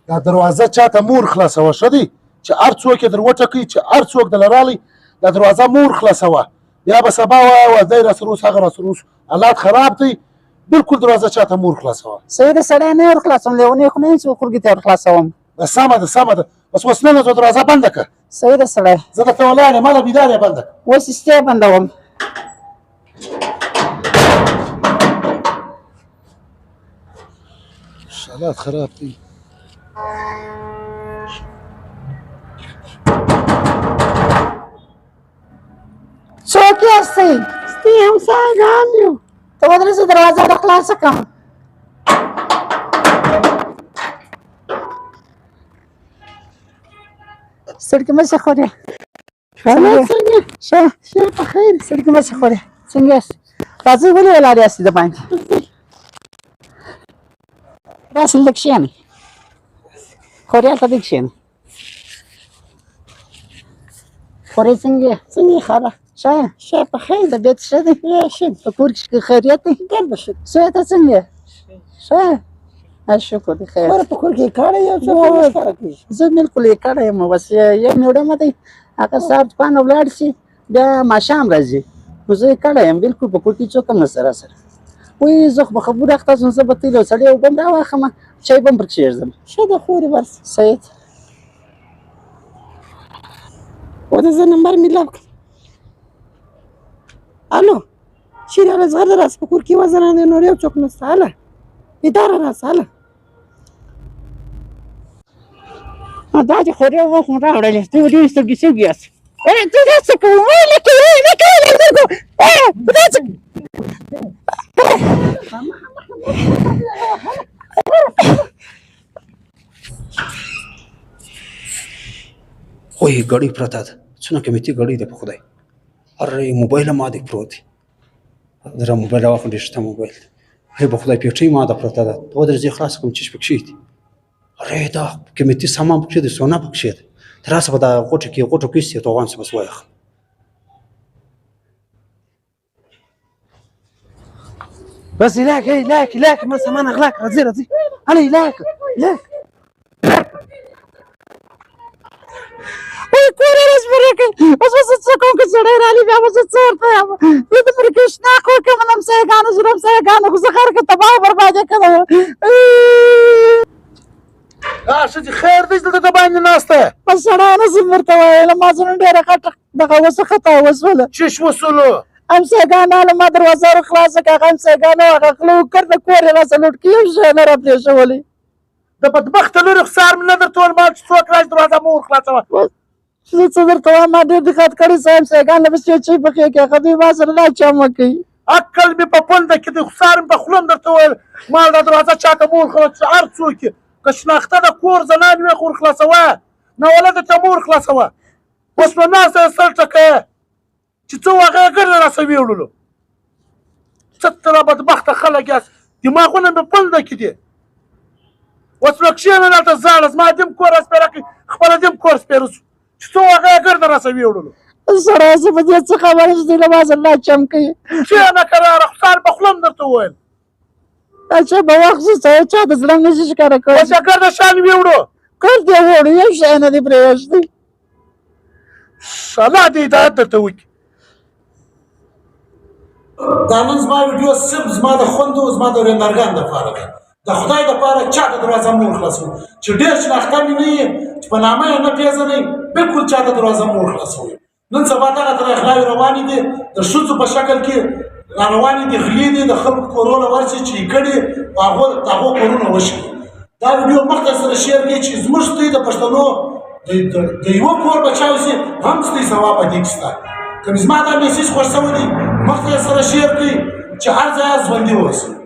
دا دروازه چاته مور خلاصوه ښه دی چې هر څوک یې در وټکوي چې هر څوک دله رالی دا دروازه مور خلاصوه بیا به سبا وایه دی راسره اوس هغه راسره اوس حالات خراب دی بلکل دروازه چاته مور خلاصوه صحیح ده سړی نه ور خلاصوم لیونی خو نه یم چې خلکو ته ور خلاصوم بس سمه ده سمه ده بس اوس ننه دروازه بنده کړه صحیح ده سړی زه درته ولاړ یم هله بیدار یې بنده کړه اوس استیا بندوم حالات خراب دي څوک یاستئ ستی همسایګان یو ته ودرېږه دروازه به خلاصه کړم سړکي مه شه خورې حالات څنګه ښه ښه په خیر سړکي مه شه خورې څنګه یاست راځئ ولې ولاړ یاستئ د باندې راسئ لږ کښېنئ خورې هلته دې کښېنئ خورې څنګه یې څنګه خبره ښه یې ښه په خیر طبیعت ښه دی ښه په کور کې خیریت دی ګرده ښه څه ته څنګه یې ښه یې شکر دی خیر خبره په کور کې کاڼی یو څوک نه ښکاره کېږي زه بالکل یې کړی یم بس یو میوډه مه دی هغه سهار دکان ولاړ شي بیا ماښام راځي نو زه یې کړی یم بالکل په کور کې څوک هم نشته راسره وایي زه خو به خبرو اخته شم زه به تیل او سړی اوبه هم راواخلم چای به هم پر کښېږدم ښه ده خورې ورسه صحیح و د زه نمبر مې لاب کړ الو چیرې هله زغرده راسه په کور کې یوه زنه دی نور یو څوک نشته هله بیداره راسه هله دا چې خورې وخت مو راوړلې ته ولې سترګې سوګې یاست ته داسې کوې ویلې کوې نه کوې سترګو داسې وایي ګړۍ پرته ده څونه قیمتي ګړۍ ده په خدای ارې موبایل ما دی پروت دی زه موبایل راواخلم ډېر شته موبایل دی هی په خدای پیټۍ ما ده پرته ده ته ودرېږه خلاص کړم چې پکښې دي ارې دا قیمتي سامان پکښې دی سونا پکښې ده ته راسه په دا غوټو کې ایستې ته وغواړم چې بس وایخلم بس هناك هناك هناك ما سامان اغلاق راځي راځي هله هناك هناك وایي کور یې راسپېره کړ اوس به زه څه کوم که سړی رالي بیا به زه څه ورته وایم زه د برېښنا کور کې من همسایګانو زر همسایګانو خو زه خیر که تباه او برباده کړم ښځې خیر دی دلته د باندې ناسته بس سړی نه شم ورته ویلی ما زه نن ډېره غټه دغه وسخته وسوله چش وسولو همسایګانو هله ما دروازه ور خلاصه کړه هغه همسایګانو هغه خوله وکړ د کور یې راسه لوټ کړي یو شی نه راپرېښولی د بدبخته لورې خو سهار مې نه درته ویل ما چې څوک راشي دروازه مه ور خلاصوه زه څه درته وایم ما ډېر دقت کړی څه همسایګان نه بس یو چی پخې کړي هغه دوی ما سره دا چمه کوي عقل مې په پونده کې دی خو سهار مې په خوله هم درته ویل ما دا دروازه چاته مه ور خلاصوه هر څوک یې که شناخته د کور زنانې وې خو ور خلاصوه ناولده ته مه ور خلاصوه اوس به ناسته یې سر ټکوې چې څه هغه یې ګرده راسه ویوړلو څه ته را بدبخته خلک یاست دماغونه مې پونده کې دي اوس نو کښېنه دلته زاړه زما دیم کور راسپېره کړي خپله دیم کور سپېره شو چې څه هغه یې ګرده راسه ویوړلو سړی زه په دې څه خبره چې دوی له ما سره دا چم کوي کښېنه کراره خو سهار په خوله هم درته وویل اچھا به وخت شو څه چا د زړه نه شي ښکاره کولی اوس یې ګرده شان ویوړو کور دې وړو یو شی نه دی پرېوښتی الله دې هدایت درته وکړي دا نن زما ویډیو صرف زما د خوندو زما د ورېندارګانو دپاره ده د خدای دپاره چاته دروازه مه ورخلاصوئ چې ډېر شناخته مې نه یې چې په نامه یې نه پېژنئ بلکل چاته دروازه مه ورخلاصوئ نن سبا دغه ترخلاوې روانې دي د ښځو په شکل کې راروانې دي غلې دي د خلکو کورونه ورشي چې یې کړي د هغو کورونه وشي دا ویډیو مخته سره شیر کړئ چې زموږ ستوی د پښتنو د یوه کور بچاو شي هم ستوی ثواب په دې کې شته که مې زما دا میسیج خوښ شوی دی مخته یې سره شیر کړئ چې هر ځای ژوندي واوسي